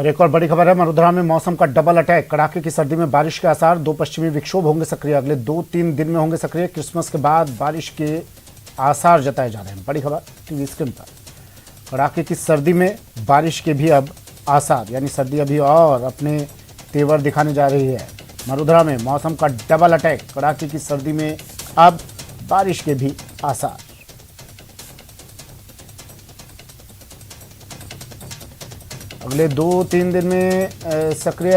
और एक और बड़ी खबर है, मरुधरा में मौसम का डबल अटैक। कड़ाके की सर्दी में बारिश के आसार। 2 पश्चिमी विक्षोभ होंगे सक्रिय, अगले 2-3 दिन में होंगे सक्रिय। क्रिसमस के बाद बारिश के आसार जताए जा रहे हैं। बड़ी खबर टीवी स्क्रीन पर। कड़ाके की सर्दी में बारिश के भी अब आसार, यानी सर्दी अभी और अपने तेवर दिखाने जा रही है। मरुधरा में मौसम का डबल अटैक। कड़ाके की सर्दी में अब बारिश के भी आसार। अगले 2-3 दिन में सक्रिय।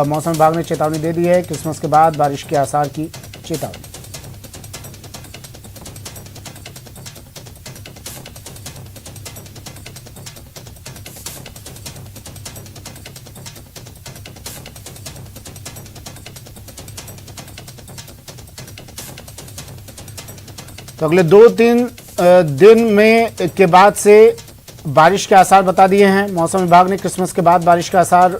मौसम विभाग ने चेतावनी दे दी है। क्रिसमस के बाद बारिश के आसार की चेतावनी। तो अगले 2-3 दिन में के बाद से बारिश के आसार बता दिए हैं मौसम विभाग ने। क्रिसमस के बाद बारिश के आसार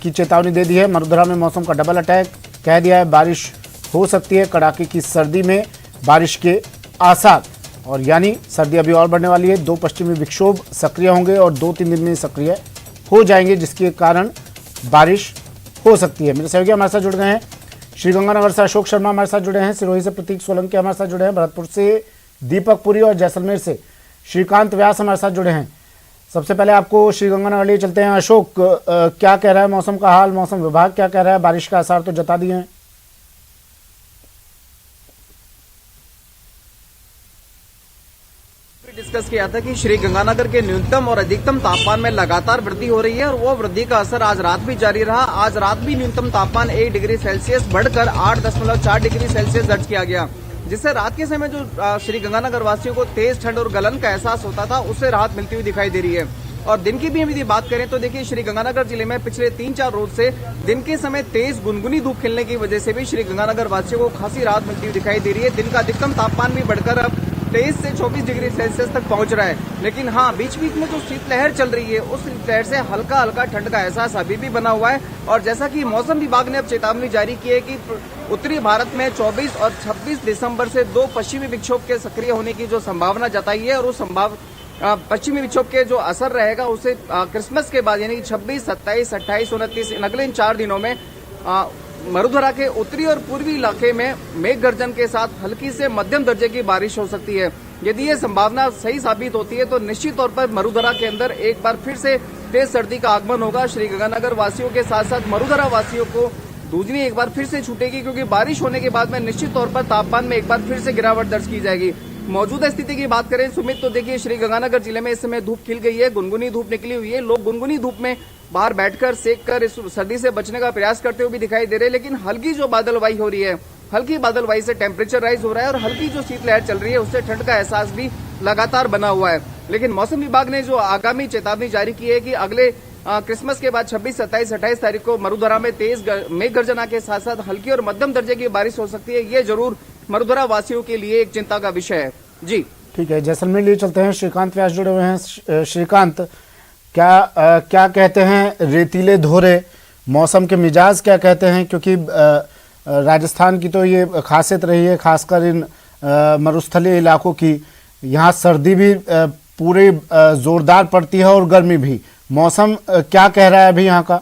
की चेतावनी दे दी है। मरुधरा में मौसम का डबल अटैक। कह दिया है बारिश हो सकती है। कड़ाके की सर्दी में बारिश के आसार, और यानी सर्दी अभी और बढ़ने वाली है। 2 पश्चिमी विक्षोभ सक्रिय होंगे और 2-3 दिन में सक्रिय हो जाएंगे, जिसके कारण बारिश हो सकती है। मेरे सहयोगी हमारे साथ जुड़ गए हैं। श्रीगंगानगर से अशोक शर्मा हमारे साथ जुड़े हैं। सिरोही से प्रतीक सोलंकी हमारे साथ जुड़े हैं। भरतपुर से दीपक पुरी और जैसलमेर से श्रीकांत व्यास हमारे साथ जुड़े हैं। सबसे पहले आपको श्रीगंगानगर लिए चलते हैं। अशोक, क्या कह रहा है मौसम का हाल? मौसम विभाग क्या कह रहा है? बारिश का आसार तो जता दिए हैं। डिस्कस किया था कि श्रीगंगानगर के न्यूनतम और अधिकतम तापमान में लगातार वृद्धि हो रही है और वो वृद्धि का असर आज रात भी जारी रहा। आज रात भी न्यूनतम तापमान 1 डिग्री सेल्सियस बढ़कर 8.4 डिग्री सेल्सियस दर्ज किया गया, जिससे रात के समय जो श्रीगंगानगर वासियों को तेज ठंड और गलन का एहसास होता था, उससे राहत मिलती हुई दिखाई दे रही है। और दिन की भी हम यदि बात करें तो देखिए, श्रीगंगानगर जिले में पिछले 3-4 रोज से दिन के समय तेज गुनगुनी धूप खिलने की वजह से भी श्रीगंगानगर वासियों को खासी राहत मिलती हुई दिखाई दे रही है। दिन का अधिकतम तापमान भी बढ़कर अब 23 से 24 डिग्री सेल्सियस तक पहुंच रहा है। लेकिन हाँ, बीच बीच में जो शीतलहर चल रही है, उस शीतलहर से हल्का हल्का ठंड का एहसास अभी भी बना हुआ है। और जैसा कि मौसम विभाग ने अब चेतावनी जारी की है कि उत्तरी भारत में 24 और 26 दिसंबर से 2 पश्चिमी विक्षोभ के सक्रिय होने की जो संभावना जताई है, और उस पश्चिमी विक्षोभ के जो असर रहेगा उसे क्रिसमस के बाद यानी 26, 27, 28, 29 इन अगले 4 दिनों में मरुधरा के उत्तरी और पूर्वी इलाके में मेघ गर्जन के साथ हल्की से मध्यम दर्जे की बारिश हो सकती है। यदि ये संभावना सही साबित होती है तो निश्चित तौर पर मरुधरा के अंदर एक बार फिर से तेज सर्दी का आगमन होगा। श्रीगंगानगर वासियों के साथ साथ मरुधरा वासियों को दूसरी एक बार फिर से छूटेगी, क्योंकि बारिश होने के बाद में निश्चित तौर पर तापमान में एक बार फिर से गिरावट दर्ज की जाएगी। मौजूदा स्थिति की बात करें सुमित, तो देखिए श्रीगंगानगर जिले में इस समय धूप खिल गई है, गुनगुनी धूप निकली हुई है। लोग गुनगुनी धूप में बाहर बैठकर सेक कर इस सर्दी से बचने का प्रयास करते हुए भी दिखाई दे रहे हैं। लेकिन हल्की जो बादलवाई हो रही है, हल्की बादलवाई से टेम्परेचर राइज हो रहा है और हल्की जो शीतलहर चल रही है उससे ठंड का एहसास भी लगातार बना हुआ है। लेकिन मौसम विभाग ने जो आगामी चेतावनी जारी की है कि अगले क्रिसमस के बाद 26, 27, 28 तारीख को मरुधरा में तेज मेघ गर्जना के साथ साथ हल्की और मध्यम दर्जे की बारिश हो सकती है। ये जरूर मरुधरा वासियों के लिए एक चिंता का विषय है। जी ठीक है, जैसलमेर लिए चलते हैं। श्रीकांत व्यास जुड़े हुए हैं। श्रीकांत, क्या कहते हैं रेतीले धोरे? मौसम के मिजाज क्या कहते हैं? क्योंकि राजस्थान की तो ये खासियत रही है, खासकर इन मरुस्थलीय इलाकों की। यहाँ सर्दी भी पूरी जोरदार पड़ती है और गर्मी भी। मौसम क्या कह रहा है अभी यहाँ का,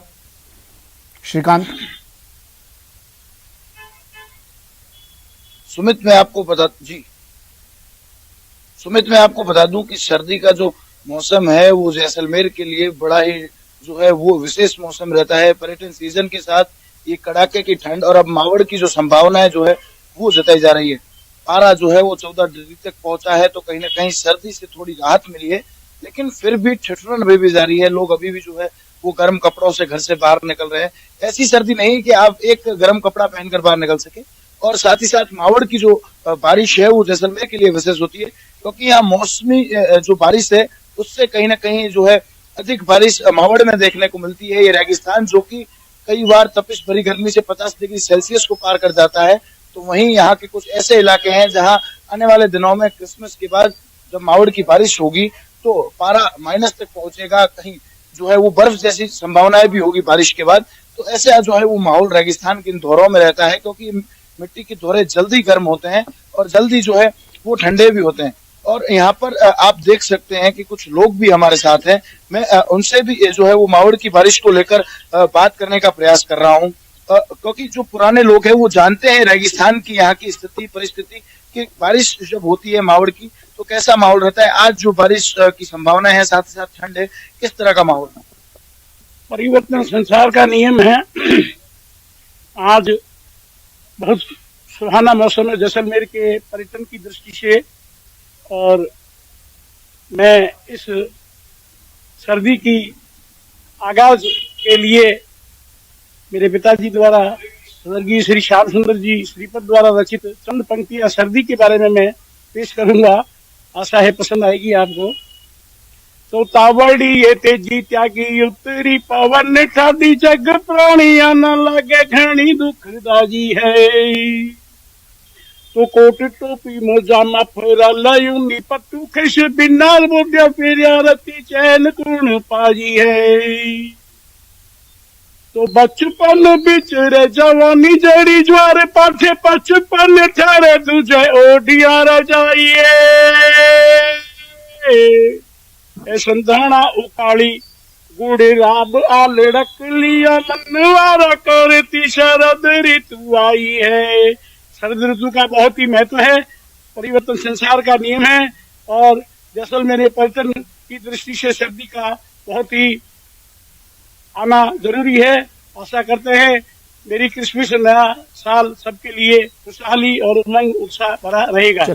श्रीकांत? सुमित, मैं आपको बता दूं कि सर्दी का जो मौसम है वो जैसलमेर के लिए बड़ा ही जो है वो विशेष मौसम रहता है। पर्यटन सीजन के साथ ये कड़ाके की ठंड और अब मावड़ की जो संभावना है जो है वो जताई जा रही है। पारा जो है वो 14 डिग्री तक पहुंचा है, तो कहीं ना कहीं सर्दी से थोड़ी राहत मिली है। लेकिन फिर भी ठिठुरन अभी भी जारी है। लोग अभी भी जो है वो गर्म कपड़ों से घर से बाहर निकल रहे हैं। ऐसी सर्दी नहीं कि आप एक गर्म कपड़ा पहनकर बाहर निकल सके। और साथ ही साथ मावड़ की जो बारिश है वो जैसलमेर के लिए विशेष होती है, क्योंकि यहाँ मौसमी जो बारिश है उससे कहीं ना कहीं जो है अधिक बारिश मावड़ में देखने को मिलती है। ये रेगिस्तान जो कि कई बार तपिश भरी गर्मी से 50 डिग्री सेल्सियस को पार कर जाता है, तो वहीं यहाँ के कुछ ऐसे इलाके हैं जहाँ आने वाले दिनों में क्रिसमस के बाद जब मावड़ की बारिश होगी तो पारा माइनस तक पहुंचेगा। कहीं जो है वो बर्फ जैसी संभावनाएं भी होगी बारिश के बाद। तो ऐसे जो है वो माहौल रेगिस्तान के इन धोरों में रहता है, क्योंकि मिट्टी के धोरे जल्दी गर्म होते हैं और जल्दी जो है वो ठंडे भी होते हैं। और यहाँ पर आप देख सकते हैं कि कुछ लोग भी हमारे साथ हैं। मैं उनसे भी जो है वो मावड़ की बारिश को लेकर बात करने का प्रयास कर रहा हूँ, क्योंकि जो पुराने लोग हैं वो जानते हैं रेगिस्तान की यहाँ की स्थिति परिस्थिति कि बारिश जब होती है मावड़ की तो कैसा माहौल रहता है। आज जो बारिश की संभावना है, साथ ही साथ ठंड है, किस तरह का माहौल है? परिवर्तन संसार का नियम है। आज बहुत सुहाना मौसम है जैसलमेर के पर्यटन की दृष्टि से, और मैं इस सर्दी की आगाज के लिए मेरे पिताजी द्वारा स्वर्गीय श्री श्याम सुंदर जी श्रीपद द्वारा रचित चंद पंक्तियां सर्दी के बारे में मैं पेश करूंगा। आशा है पसंद आएगी आपको। तो तावड़ी ये तेजी त्यागी उत्तरी पवन ठादी जग प्राणिया न लगे घनी दुखदाजी है। तो कोट टोपी मोजामा फेरा लयूनी पट्टू खिश बिना बोध्या फेरिया रती चैन कुण पाजी है। तो बचपन बिचरे जवानी जड़ी ज्वार पाठे बचपन ठहरे तुझे ओडिया रजाइए। संधाना उकाली गुड़ राब आलड़क लिया मनवारा करती शरद ऋतु आई है। शरद ऋतु का बहुत ही महत्व है, परिवर्तन संसार का नियम है, और जैसलमेर पर्यटन की दृष्टि से सर्दी का बहुत ही आना जरूरी है। आशा करते हैं मेरी क्रिसमस नया साल सबके लिए खुशहाली और उमंग उत्साह भरा रहेगा।